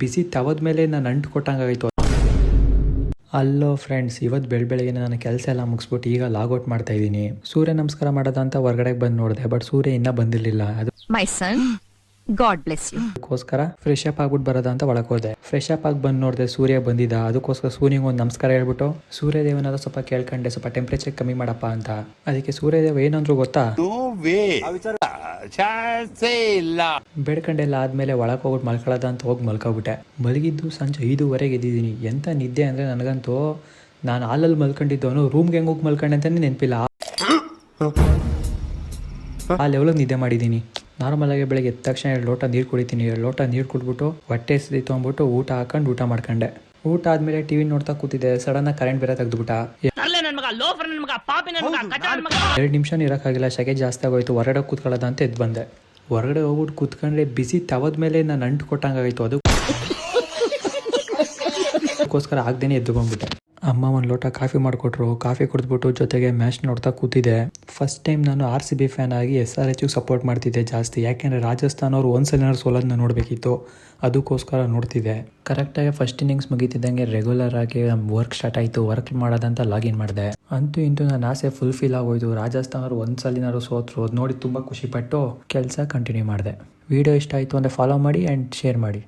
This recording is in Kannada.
ಬಿಸಿ ತವದ ಮೇಲೆ ನಾನು ಅಂಟು ಕೊಟ್ಟಂಗಾಗಿತ್ತು. ಅಲ್ಲೋ ಫ್ರೆಂಡ್ಸ್, ಇವತ್ತು ಬೆಳಗ್ಗೆ ನಾನು ಕೆಲಸ ಎಲ್ಲ ಮುಗಿಸ್ಬಿಟ್ಟು ಈಗ ಲಾಗೌಟ್ ಮಾಡ್ತಾ ಇದ್ದೀನಿ. ಸೂರ್ಯ ನಮಸ್ಕಾರ ಮಾಡೋದಂತ ಹೊರಗಡೆ ಬಂದು ನೋಡಿದೆ, ಬಟ್ ಸೂರ್ಯ ಇನ್ನೂ ಬಂದಿರಲಿಲ್ಲ. ಮೈ ಸನ್, ಗಾಡ್ ಬ್ಲೆಸ್ ಯು. ಅದಕ್ಕೋಸ್ಕರ ಫ್ರೆಶ್ ಅಪ್ ಆಗ್ಬಿಟ್ಟು ಬರೋದಂತ ಒಳಗೆ ಹೋದೆ. ಫ್ರೆಶ್ ಅಪ್ ಆಗಿ ಬಂದು ನೋಡಿದೆ ಸೂರ್ಯ ಬಂದಿದ್ದ. ಅದಕ್ಕೋಸ್ಕರ ಸೂರ್ಯಗೆ ಒಂದು ನಮಸ್ಕಾರ ಹೇಳ್ಬಿಟ್ಟು ಸೂರ್ಯದೇವನಾದ ಸ್ವಲ್ಪ ಕೇಳ್ಕೊಂಡೆ, ಸ್ವಲ್ಪ ಟೆಂಪ್ರೇಚರ್ ಕಮ್ಮಿ ಮಾಡಪ್ಪ ಅಂತ. ಅದಕ್ಕೆ ಸೂರ್ಯದೇವ ಏನಂದ್ರು ಗೊತ್ತಾ, ಬೇಡ್ಕಂಡೆಲ್ಲ ಆದ್ಮೇಲೆ ಒಳಗೆ ಹೋಗ್ಬಿಟ್ಟು ಮಲ್ಕೊಳ್ಳೋದ ಅಂತ ಹೋಗಿ ಮಲ್ಕೊಬಿಟ್ಟೆ. ಮಲಗಿದ್ದು ಸಂಜೆ 5:30 ಎದ್ದಿದ್ದೀನಿ. ಎಂತ ನಿದ್ದೆ ಅಂದರೆ ನನಗಂತೂ ನಾನು ಹಾಲಲ್ಲಿ ಮಲ್ಕೊಂಡಿದ್ದವನು ರೂಮ್ಗೆ ಹೆಂಗೆ ಹೋಗಿ ಮಲ್ಕೊಂಡೆ ಅಂತಲೇ ನೆನಪಿಲ್ಲ. ಆ ಲೆವೆಲಿಗೆ ನಿದ್ದೆ ಮಾಡಿದ್ದೀನಿ. ನಾರ್ಮಲ್ ಆಗಿ ಬೆಳಗ್ಗೆ ಎದ್ದ ತಕ್ಷಣ 2 ಲೋಟ ನೀರು ಕುಡಿತೀನಿ. 2 ಲೋಟ ನೀರು ಕುಡಿದ್ಬಿಟ್ಟು ಹೊಟ್ಟೆ ಹಸಿದಿತ್ತು ಅಂದ್ಬಿಟ್ಟು ಊಟ ಹಾಕೊಂಡು ಊಟ ಮಾಡ್ಕೊಂಡೆ. ಊಟ ಆದ್ಮೇಲೆ ಟಿವಿ ನೋಡ್ತಾ ಕೂತಿದ್ದೆ. ಸಡನ್ ಆಗಿ ಕರೆಂಟ್ ಬೇರೆ ತೆಗೆದ್ಬಿಟ್ಟ. 2 ನಿಮಿಷ ಇರೋಕ್ಕಾಗಿಲ್ಲ, ಸೆಕೆ ಜಾಸ್ತಿ ಆಗೋಯ್ತು. ಹೊರಗಡೆ ಕೂತ್ಕೊಳ್ಳೋದ ಅಂತ ಎದ್ದು ಬಂದೆ. ಹೊರಗಡೆ ಹೋಗ್ಬಿಟ್ಟು ಕೂತ್ಕೊಂಡ್ರೆ ಬಿಸಿ ತವದ ಮೇಲೆ ನಾನು ಅಂಟು ಕೊಟ್ಟಂಗಾಗಿತ್ತು. ಅದಕ್ಕೋಸ್ಕರ ಆಗ್ದೇನೆ ಎದ್ದು ಬಂದ್ಬಿಟ್ಟೆ. ಅಮ್ಮ ಒಂದು ಲೋಟ ಕಾಫಿ ಮಾಡಿಕೊಟ್ರು. ಕಾಫಿ ಕುಡಿದ್ಬಿಟ್ಟು ಜೊತೆಗೆ ಮ್ಯಾಚ್ ನೋಡ್ತಾ ಕೂತಿದ್ದೆ. ಫಸ್ಟ್ ಟೈಮ್ ನಾನು RCB ಫ್ಯಾನ್ ಆಗಿ SRH ಸಪೋರ್ಟ್ ಮಾಡ್ತಿದ್ದೆ ಜಾಸ್ತಿ. ಯಾಕೆಂದರೆ ರಾಜಸ್ಥಾನ್ ಅವರು ಒಂದ್ಸಲ ಸೋಲೋದನ್ನ ನೋಡಬೇಕಿತ್ತು, ಅದಕ್ಕೋಸ್ಕರ ನೋಡ್ತಿದ್ದೆ. ಕರೆಕ್ಟಾಗಿ ಫಸ್ಟ್ ಇನ್ನಿಂಗ್ಸ್ ಮುಗೀತಿದ್ದಂಗೆ ರೆಗ್ಯುಲರ್ ಆಗಿ ವರ್ಕ್ ಸ್ಟಾರ್ಟ್ ಆಯಿತು. ವರ್ಕ್ ಮಾಡೋದಂತ ಲಾಗಿನ್ ಮಾಡಿದೆ. ಅಂತೂ ಇಂತೂ ನನ್ನ ಆಸೆ ಫುಲ್ಫಿಲ್ ಆಗೋಯ್ತು. ರಾಜಸ್ಥಾನ್ ಅವರು ಒಂದ್ಸಲಿನಾರು ಸೋತರು. ಅದು ನೋಡಿ ತುಂಬ ಖುಷಿಪಟ್ಟು ಕೆಲಸ ಕಂಟಿನ್ಯೂ ಮಾಡಿದೆ. ವಿಡಿಯೋ ಇಷ್ಟ ಆಯಿತು ಅಂದರೆ ಫಾಲೋ ಮಾಡಿ ಆ್ಯಂಡ್ ಶೇರ್ ಮಾಡಿ.